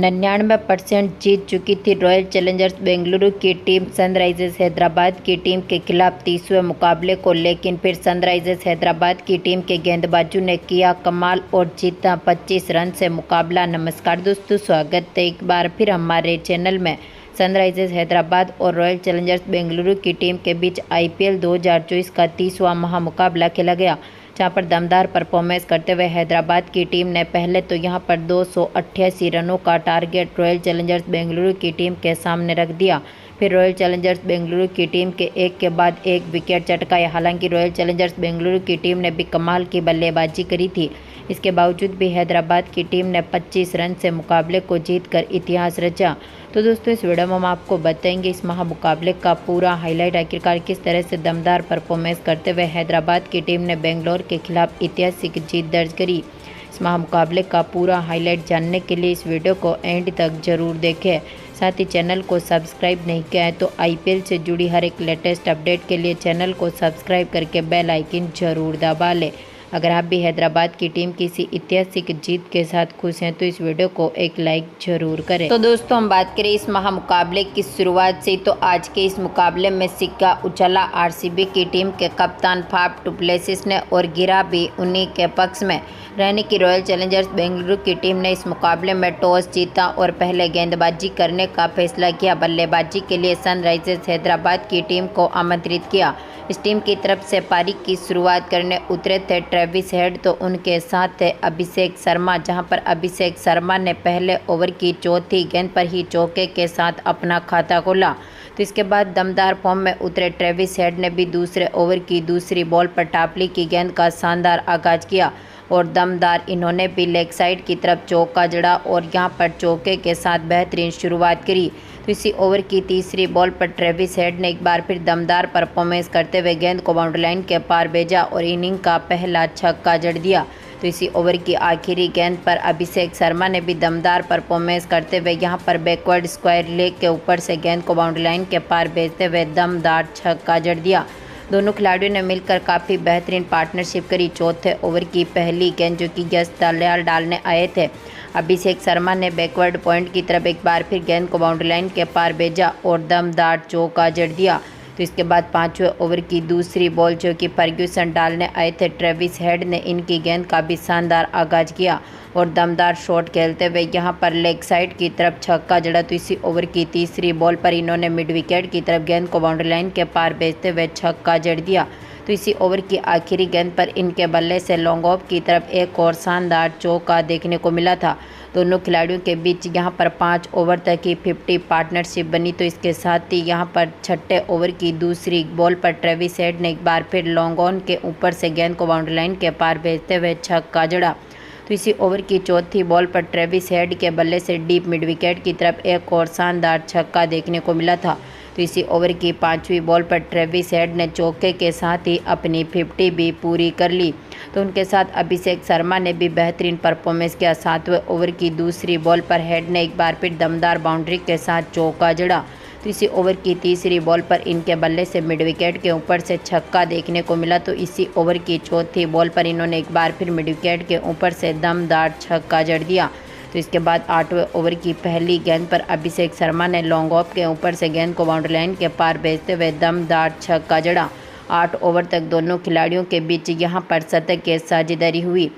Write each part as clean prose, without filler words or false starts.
99% जीत चुकी थी royal Challengers Bengaluru की टीम सनराइजर्स हैदराबाद की टीम के खिलाफ 30वें मुकाबले को, लेकिन फिर सनराइजर्स हैदराबाद की टीम के गेंदबाजों ने किया कमाल और जीता 25 रन से मुकाबला। नमस्कार दोस्तों, स्वागत है एक बार फिर हमारे चैनल में। सनराइजर्स हैदराबाद और रॉयल चैलेंजर्स बेंगलुरु की टीम के बीच IPL 2024 का 30वां महामुकाबला खेला गया, जहां पर दमदार परफॉर्मेंस करते हुए हैदराबाद की टीम ने पहले तो यहां पर 288 रनों का टारगेट रॉयल चैलेंजर्स बेंगलुरु की टीम के सामने रख दिया। फिर रॉयल चैलेंजर्स बेंगलुरु की टीम के एक के बाद एक विकेट चटकाए। हालांकि रॉयल चैलेंजर्स बेंगलुरु की टीम ने भी कमाल की बल्लेबाजी करी थी, इसके बावजूद भी हैदराबाद की टीम ने 25 रन से मुकाबले को जीतकर इतिहास रचा। तो दोस्तों, इस वीडियो में हम आपको बताएंगे इस महामुकाबले का पूरा हाईलाइट, आखिरकार किस तरह से दमदार परफॉर्मेंस करते हुए हैदराबाद की टीम ने बेंगलोर के खिलाफ ऐतिहासिक जीत दर्ज करी। इस महामुकाबले का पूरा हाईलाइट जानने के लिए इस वीडियो को एंड तक जरूर देखें। साथ ही चैनल को सब्सक्राइब नहीं किया है तो IPL से जुड़ी हर एक लेटेस्ट अपडेट के लिए चैनल को सब्सक्राइब करके बेल आइकन जरूर दबा लें। अगर आप भी हैदराबाद की टीम की इसी ऐतिहासिक जीत के साथ खुश हैं तो इस वीडियो को एक लाइक जरूर करें। तो दोस्तों, हम बात करें इस महामुकाबले की शुरुआत से, तो आज के इस मुकाबले में सिक्का उछला RCB की टीम के कप्तान फाफ डु प्लेसिस ने और गिरा भी उन्हीं के पक्ष में। रहने की रॉयल चैलेंजर्स बेंगलुरु की टीम ने इस मुकाबले में टॉस जीता और पहले गेंदबाजी करने का फैसला किया। बल्लेबाजी के लिए सनराइजर्स हैदराबाद की टीम को आमंत्रित किया। इस टीम की तरफ से पारी की शुरुआत करने उतरे थे ट्रेविस हेड, तो उनके साथ थे अभिषेक शर्मा, जहां पर अभिषेक शर्मा ने पहले ओवर की चौथी गेंद पर ही चौके के साथ अपना खाता खोला। तो इसके बाद दमदार फॉर्म में उतरे ट्रेविस हेड ने भी दूसरे ओवर की दूसरी बॉल पर टापली की गेंद का शानदार आगाज किया और दमदार इन्होंने भी लेग साइड की तरफ चौका जड़ा और यहां पर चौके के साथ बेहतरीन शुरुआत करी। तो इसी ओवर की तीसरी बॉल पर ट्रेविस हेड ने एक बार फिर दमदार परफॉर्मेंस करते हुए गेंद को बाउंड्री लाइन के पार भेजा और इनिंग का पहला छक्का जड़ दिया। तो इसी ओवर की आखिरी गेंद पर अभिषेक शर्मा ने भी दमदार परफॉर्मेंस करते हुए यहां पर बैकवर्ड स्क्वायर लेग के ऊपर से गेंद को बाउंड्री लाइन के पार भेजते हुए दमदार छक्का जड़ दिया। दोनों खिलाड़ियों ने मिलकर काफ़ी बेहतरीन पार्टनरशिप करी। चौथे ओवर की पहली गेंद जो कि यश दलाल डालने आए थे, अभिषेक शर्मा ने बैकवर्ड पॉइंट की तरफ एक बार फिर गेंद को बाउंड्री लाइन के पार भेजा और दमदार चौका जड़ दिया। तो इसके बाद पांचवें ओवर की दूसरी बॉल जो कि फर्ग्यूसन डालने आए थे, ट्रेविस हेड ने इनकी गेंद का भी शानदार आगाज किया और दमदार शॉट खेलते हुए यहां पर लेग साइड की तरफ छक्का जड़ा। तो इसी ओवर की तीसरी बॉल पर इन्होंने मिड विकेट की तरफ गेंद को बाउंड्री लाइन के पार भेजते हुए छक्का जड़ दिया। तो इसी ओवर की आखिरी गेंद पर इनके बल्ले से लॉन्ग ऑफ की तरफ एक और शानदार चौका देखने को मिला था। दोनों खिलाड़ियों के बीच यहां पर 5 ओवर तक की 50 पार्टनरशिप बनी। तो इसके साथ ही यहां पर छठे ओवर की दूसरी बॉल पर ट्रेविस हेड ने एक बार फिर लॉन्ग ऑन के ऊपर से गेंद को बाउंड्री लाइन के पार भेजते हुए छक्का जड़ा। तो इसी ओवर की चौथी बॉल पर ट्रेविस हेड के बल्ले से डीप मिड विकेट की तरफ एक और शानदार छक्का देखने को मिला था। तो इसी ओवर की पांचवी बॉल पर ट्रेविस हेड ने चौके के साथ ही अपनी 50 भी पूरी कर ली। तो उनके साथ अभिषेक शर्मा ने भी बेहतरीन परफॉर्मेंस किया। सातवें ओवर की दूसरी बॉल पर हेड ने एक बार फिर दमदार बाउंड्री के साथ चौका जड़ा। तो इसी ओवर की तीसरी बॉल पर इनके बल्ले से मिड विकेट के ऊपर से छक्का देखने को मिला। तो इसी ओवर की चौथी बॉल पर इन्होंने एक बार फिर मिड विकेट के ऊपर से दमदार छक्का जड़ दिया। तो इसके बाद 8वें ओवर की पहली गेंद पर अभिषेक शर्मा ने लॉन्ग ऑफ के ऊपर से गेंद को बाउंड्री लाइन के पार भेजते हुए दमदार छक्का जड़ा। 8 ओवर तक दोनों खिलाड़ियों के बीच यहां पर शतक की साझेदारी हुई,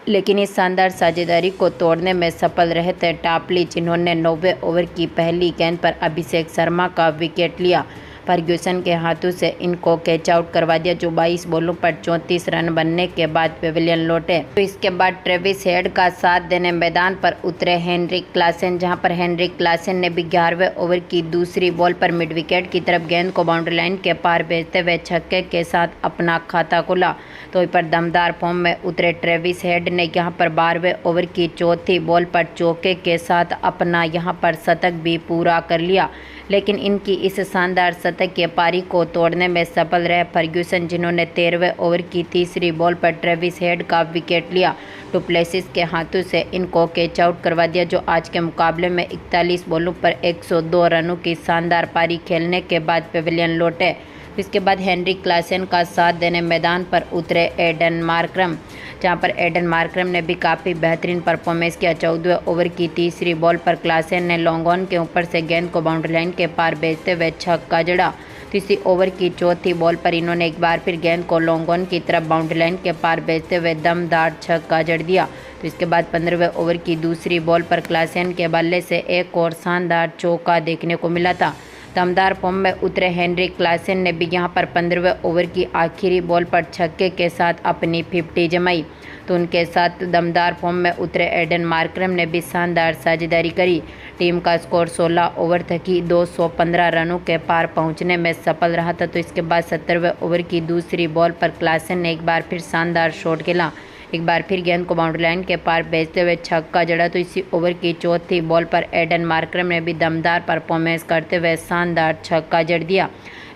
लेकिन इस शानदार साझेदारी को तोड़ने में सफल रहे थे टापली, जिन्होंने 9वें ओवर की पहली गेंद पर अभिषेक शर्मा का विकेट लिया। फर्ग्यूसन के हाथों से इनको कैच आउट करवा दिया, जो 22 बॉलों पर 34 रन बनने के बाद पेविलियन लौटे। तो इसके बाद ट्रेविस हेड का साथ देने मैदान पर उतरे हेनरिक क्लासेन, जहां पर हेनरिक क्लासेन ने भी 11वें ओवर की दूसरी बॉल पर मिड विकेट की तरफ गेंद को बाउंड्री लाइन के पार भेजते हुए छक्के के साथ अपना खाता खोला। तो पर दमदार फॉर्म में उतरे ट्रेविस हेड ने यहां पर 12वें ओवर की चौथी बॉल पर चौके के साथ अपना यहां पर शतक भी पूरा कर लिया, लेकिन इनकी इस शानदार शतक की पारी को तोड़ने में सफल रहे फर्ग्यूसन, जिन्होंने 13वें ओवर की तीसरी बॉल पर ट्रेविस हेड का विकेट लिया। डु प्लेसिस के हाथों से इनको कैच आउट करवा दिया, जो आज के मुकाबले में 41 बॉलों पर 102 रनों की शानदार पारी खेलने के बाद पेविलियन लौटे। इसके बाद हेनरिक क्लासेन का साथ देने मैदान पर उतरे एडन मार्करम, जहां पर एडन मार्करम ने भी काफ़ी बेहतरीन परफॉर्मेंस किया। 14वें ओवर की तीसरी बॉल पर क्लासेन ने लॉन्ग ऑन के ऊपर से गेंद को बाउंड्री लाइन के पार भेजते हुए छक्का जड़ा। तीसरी ओवर की चौथी बॉल पर इन्होंने एक बार फिर गेंद को लॉन्ग ऑन की तरफ बाउंड्री लाइन के पार भेजते हुए दमदार छक्का जड़ दिया। तो इसके बाद 15वें ओवर की दूसरी बॉल पर क्लासेन के बल्ले से एक और शानदार चौका देखने को मिला था। दमदार फॉर्म में उतरे हेनरिक क्लासेन ने भी यहां पर 15वें ओवर की आखिरी बॉल पर छक्के के साथ अपनी 50 जमाई। तो उनके साथ दमदार फॉर्म में उतरे एडन मार्करम ने भी शानदार साझेदारी करी। टीम का स्कोर 16 ओवर तक ही 215 रनों के पार पहुंचने में सफल रहा था। तो इसके बाद 17वें ओवर की दूसरी बॉल पर क्लासेन ने एक बार फिर शानदार शॉट खेला। एक बार फिर गेंद को बाउंड्री लाइन के पार भेजते हुए छक्का जड़ा। तो इसी ओवर की चौथी बॉल पर एडन मार्करम ने भी दमदार परफॉर्मेंस करते हुए शानदार छक्का जड़ दिया।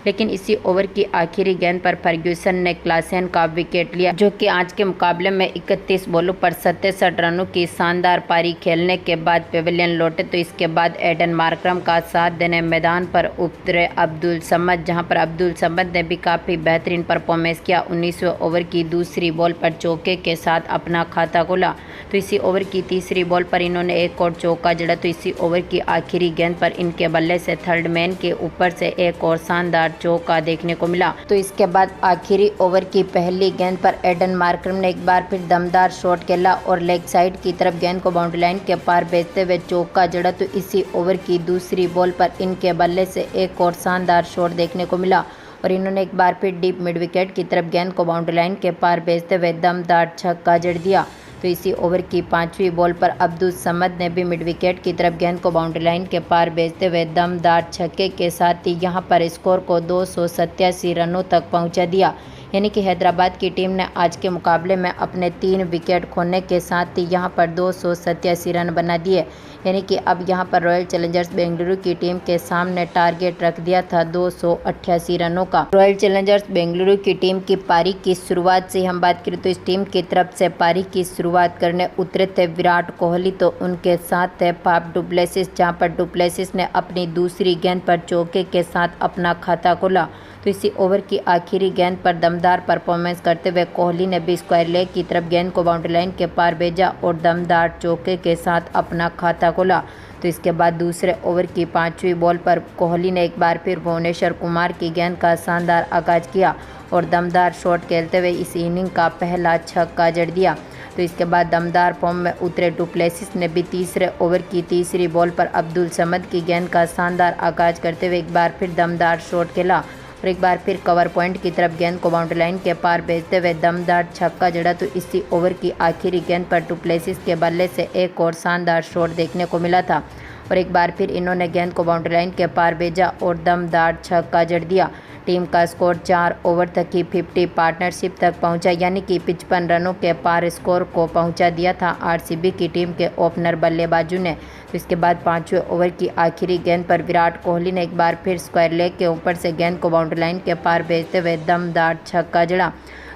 लेकिन इसी ओवर की आखिरी गेंद पर फर्ग्यूसन ने क्लासेन का विकेट लिया, जो कि आज के मुकाबले में 31 बॉलों पर 67 रनों की शानदार पारी खेलने के बाद पेविलियन लौटे। तो इसके बाद एडन मार्करम का साथ देने मैदान पर उतरे अब्दुल समद, जहां पर अब्दुल समद ने भी काफ़ी बेहतरीन परफॉर्मेंस किया। 19वें ओवर की दूसरी बॉल पर चौके के साथ अपना खाता खोला। तो इसी ओवर की तीसरी बॉल पर इन्होंने एक और चौका जड़ा। तो इसी ओवर की आखिरी गेंद पर इनके बल्ले से थर्ड मैन के ऊपर से एक और शानदार चौका देखने को मिला। तो इसके बाद आखिरी ओवर की पहली गेंद पर एडन मार्करम ने एक बार फिर दमदार शॉट खेला और लेग साइड की तरफ गेंद को बाउंड्री लाइन के पार भेजते हुए चौका जड़ा। तो इसी ओवर की दूसरी बॉल पर इनके बल्ले से एक और शानदार शॉट देखने को मिला और इन्होंने एक बार फिर डीप मिड विकेट की तरफ गेंद को बाउंड्री लाइन के पार भेजते हुए दमदार छक्का जड़ दिया। तो इसी ओवर की 5वीं बॉल पर अब्दुल समद ने भी मिड विकेट की तरफ गेंद को बाउंड्री लाइन के पार भेजते हुए दमदार छक्के के साथ ही यहां पर स्कोर को 287 रनों तक पहुंचा दिया। यानी कि हैदराबाद की टीम ने आज के मुकाबले में अपने 3 विकेट खोने के साथ ही यहां पर 287 रन बना दिए। यानी कि अब यहां पर रॉयल चैलेंजर्स बेंगलुरु की टीम के सामने टारगेट रख दिया था 288 रनों का। रॉयल चैलेंजर्स बेंगलुरु की टीम की पारी की शुरुआत से हम बात करें तो इस टीम की तरफ से पारी की शुरुआत करने उतरे थे विराट कोहली, तो उनके साथ थे फाफ डु प्लेसिस, जहां पर डु प्लेसिस ने अपनी दूसरी गेंद पर चौके के साथ अपना खाता खोला। तो इसी ओवर की आखिरी गेंद पर दमदार परफॉर्मेंस करते हुए कोहली ने भी स्क्वायर लेग की तरफ गेंद को बाउंड्री लाइन के पार भेजा और दमदार चौके के साथ अपना खाता खोला। तो इसके बाद दूसरे ओवर की 5वीं बॉल पर कोहली ने एक बार फिर भुवनेश्वर कुमार की गेंद का शानदार आगाज किया और दमदार शॉट खेलते हुए इस इनिंग का पहला छक्का जड़ दिया। तो इसके बाद दमदार फॉर्म में उतरे डु प्लेसिस ने भी तीसरे ओवर की तीसरी बॉल पर अब्दुल समद की गेंद का शानदार आगाज करते हुए एक बार फिर दमदार शॉट खेला और एक बार फिर कवर पॉइंट की तरफ गेंद को बाउंड्री लाइन के पार भेजते हुए दमदार छक्का जड़ा। तो इसी ओवर की आखिरी गेंद पर डु प्लेसिस के बल्ले से एक और शानदार शॉट देखने को मिला था और एक बार फिर इन्होंने गेंद को बाउंड्री लाइन के पार भेजा और दमदार छक्का जड़ दिया। टीम का स्कोर 4 ओवर तक ही 50 पार्टनरशिप तक पहुंचा, यानी कि 55 रनों के पार स्कोर को पहुंचा दिया था आरसीबी की टीम के ओपनर बल्लेबाजों ने। तो इसके बाद 5वें ओवर की आखिरी गेंद पर विराट कोहली ने एक बार फिर स्क्वायर लेग के ऊपर से गेंद को बाउंड्री लाइन के पार भेजते हुए दमदार छक्का जड़ा।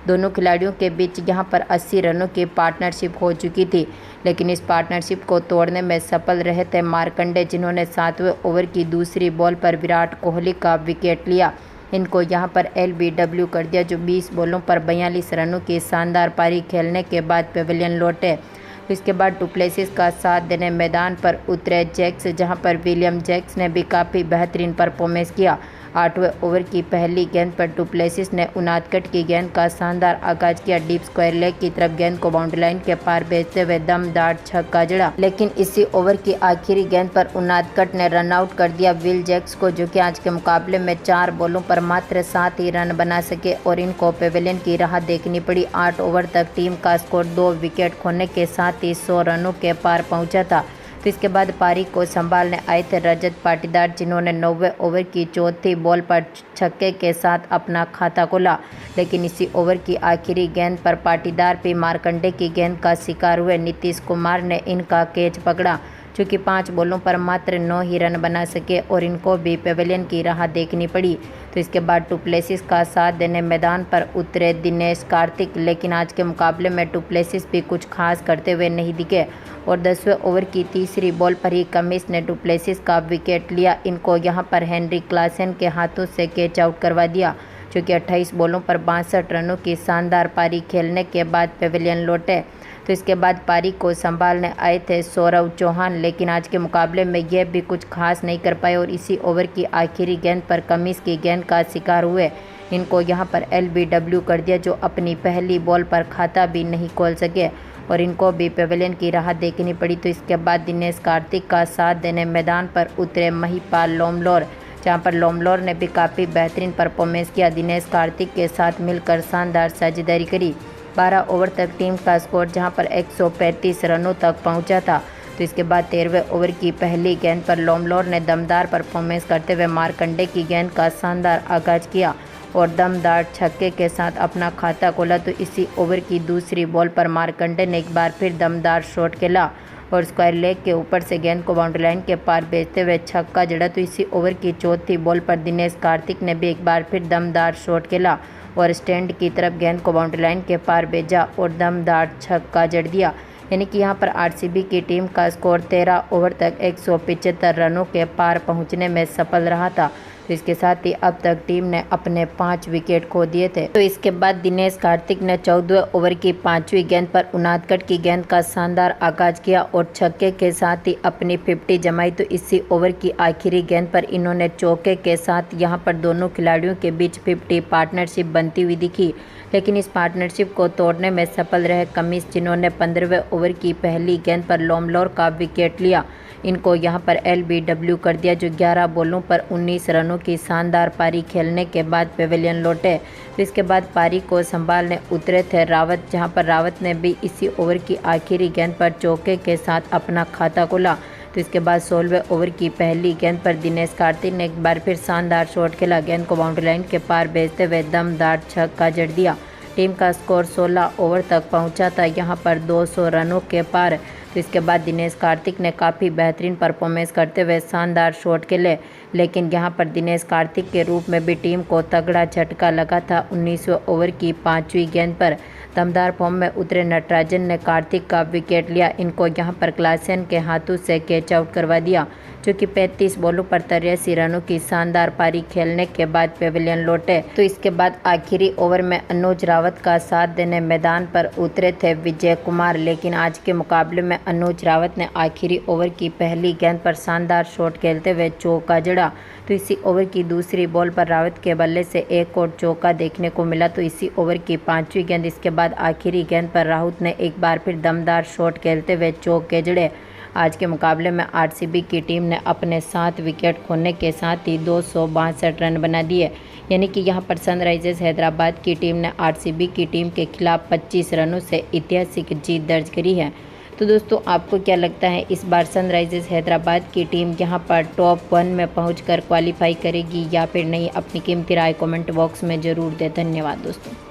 दोनों खिलाड़ियों के बीच यहां पर 80 रनों की पार्टनरशिप हो चुकी थी, लेकिन इस पार्टनरशिप को तोड़ने में सफल रहे थे मार्कंडे, जिन्होंने 7वें ओवर की दूसरी बॉल पर विराट कोहली का विकेट लिया। इनको यहां पर एलबीडब्ल्यू कर दिया, जो 20 बॉलों पर 42 रनों की शानदार पारी खेलने के बाद पेविलियन लौटे। इसके बाद डु प्लेसिस का साथ देने मैदान पर उतरे जैक्स, जहां पर विलियम जैक्स ने भी काफ़ी बेहतरीन परफॉर्मेंस किया। 8वें ओवर की पहली गेंद पर डु प्लेसिस ने उनादकट की गेंद का शानदार आगाज किया। डीप स्क्वायर लेग की तरफ गेंद को बाउंड्री लाइन के पार भेजते हुए दमदार छक्का जड़ा, लेकिन इसी ओवर की आखिरी गेंद पर उनादकट ने रन आउट कर दिया विल जैक्स को, जो कि आज के मुकाबले में 4 बॉलों पर मात्र 7 ही रन बना सके और इनको पेविलियन की राह देखनी पड़ी। 8 ओवर तक टीम का स्कोर 2 विकेट खोने के साथ ही 100 रनों के पार पहुंचा था। तो इसके बाद पारी को संभालने आए थे रजत पाटीदार, जिन्होंने 9वें ओवर की चौथी बॉल पर छक्के के साथ अपना खाता खोला, लेकिन इसी ओवर की आखिरी गेंद पर पाटीदार भी मार्कंडे की गेंद का शिकार हुए। नीतीश कुमार ने इनका कैच पकड़ा, चूँकि 5 बॉलों पर मात्र 9 ही रन बना सके और इनको भी पेविलियन की राह देखनी पड़ी। तो इसके बाद डु प्लेसिस का साथ देने मैदान पर उतरे दिनेश कार्तिक, लेकिन आज के मुकाबले में डु प्लेसिस भी कुछ खास करते हुए नहीं दिखे और 10वें ओवर की तीसरी बॉल पर ही कमिंस ने डु प्लेसिस का विकेट लिया। इनको यहां पर हेनरिक क्लासेन के हाथों से कैच आउट करवा दिया। जो कि 28 बॉलों पर 62 रनों की शानदार पारी खेलने के बाद पेविलियन लौटे। तो इसके बाद पारी को संभालने आए थे सौरव चौहान, लेकिन आज के मुकाबले में यह भी कुछ खास नहीं कर पाए और इसी ओवर की आखिरी गेंद पर कमिंस की गेंद का शिकार हुए। इनको यहां पर LBW कर दिया, जो अपनी पहली बॉल पर खाता भी नहीं खोल सके और इनको भी पेविलियन की राह देखनी पड़ी। तो इसके बाद दिनेश कार्तिक का साथ देने मैदान पर उतरे महिपाल लोमलोर, जहां पर लोमलोर ने भी काफ़ी बेहतरीन परफॉर्मेंस किया। दिनेश कार्तिक के साथ मिलकर शानदार साझेदारी करी। 12 ओवर तक टीम का स्कोर जहां पर 135 रनों तक पहुंचा था। तो इसके बाद 13वें ओवर की पहली गेंद पर लोमलोर ने दमदार परफॉर्मेंस करते हुए मार्कंडे की गेंद का शानदार आगाज किया और दमदार छक्के के साथ अपना खाता खोला। तो इसी ओवर की दूसरी बॉल पर मार्कंडे ने एक बार फिर दमदार शॉट खेला और स्क्वायर लेग के ऊपर से गेंद को बाउंड्री लाइन के पार भेजते हुए छक्का जड़ा। तो इसी ओवर की चौथी बॉल पर दिनेश कार्तिक ने भी एक बार फिर दमदार शॉट खेला और स्टैंड की तरफ गेंद को बाउंड्री लाइन के पार भेजा और दमदार छक्का जड़ दिया। यानी कि यहां पर RCB की टीम का स्कोर 13 ओवर तक 175 रनों के पार पहुंचने में सफल रहा था। तो इसके साथ ही अब तक टीम ने अपने 5 विकेट खो दिए थे। तो इसके बाद दिनेश कार्तिक ने 14वें ओवर की 5वीं गेंद पर उनादकट की गेंद का शानदार आगाज किया और छक्के के साथ ही अपनी 50 जमाई। तो इसी ओवर की आखिरी गेंद पर इन्होंने चौके के साथ यहां पर दोनों खिलाड़ियों के बीच 50 पार्टनरशिप बनती हुई दिखी, लेकिन इस पार्टनरशिप को तोड़ने में सफल रहे कमिंस, जिन्होंने 15वें ओवर की पहली गेंद पर लोमलोर का विकेट लिया। इनको यहां पर LBW कर दिया, जो 11 बॉलों पर 19 रनों की शानदार पारी खेलने के बाद पेविलियन लौटे। तो इसके बाद पारी को संभालने उतरे थे रावत, जहां पर रावत ने भी इसी ओवर की आखिरी गेंद पर चौके के साथ अपना खाता खोला। तो इसके बाद 16वें ओवर की पहली गेंद पर दिनेश कार्तिक ने एक बार फिर शानदार शॉट खेला, गेंद को बाउंड्री लाइन के पार भेजते हुए दमदार छक्का जड़ दिया। टीम का स्कोर 16 ओवर तक पहुंचा था, यहां पर 200 रनों के पार। तो इसके बाद दिनेश कार्तिक ने काफ़ी बेहतरीन परफॉर्मेंस करते हुए शानदार शॉट खेले, लेकिन यहां पर दिनेश कार्तिक के रूप में भी टीम को तगड़ा झटका लगा था। 19वें ओवर की 5वीं गेंद पर दमदार फॉर्म में उतरे नटराजन ने कार्तिक का विकेट लिया। इनको यहां पर क्लासेन के हाथों से कैच आउट करवा दिया, जो कि 35 बॉलों पर 83 रनों की शानदार पारी खेलने के बाद पेविलियन लौटे। तो इसके बाद आखिरी ओवर में अनुज रावत का साथ देने मैदान पर उतरे थे विजय कुमार, लेकिन आज के मुकाबले में अनुज रावत ने आखिरी ओवर की पहली गेंद पर शानदार शॉट खेलते हुए चौका जड़ा। तो इसी ओवर की दूसरी बॉल पर रावत के बल्ले से एक और चौका देखने को मिला। तो इसी ओवर की 5वीं गेंद, इसके बाद आखिरी गेंद पर राहुत ने एक बार फिर दमदार शॉट खेलते हुए चौके जड़े। आज के मुकाबले में RCB की टीम ने अपने 7 विकेट खोने के साथ ही 262 रन बना दिए। यानी कि यहां पर सनराइजर्स हैदराबाद की टीम ने RCB की टीम के खिलाफ 25 रनों से ऐतिहासिक जीत दर्ज करी है। तो दोस्तों, आपको क्या लगता है इस बार सनराइजर्स हैदराबाद की टीम यहां पर टॉप 1 में पहुंचकर क्वालिफाई करेगी या फिर नहीं? अपनी कीमती राय कमेंट बॉक्स में ज़रूर दें। धन्यवाद दोस्तों।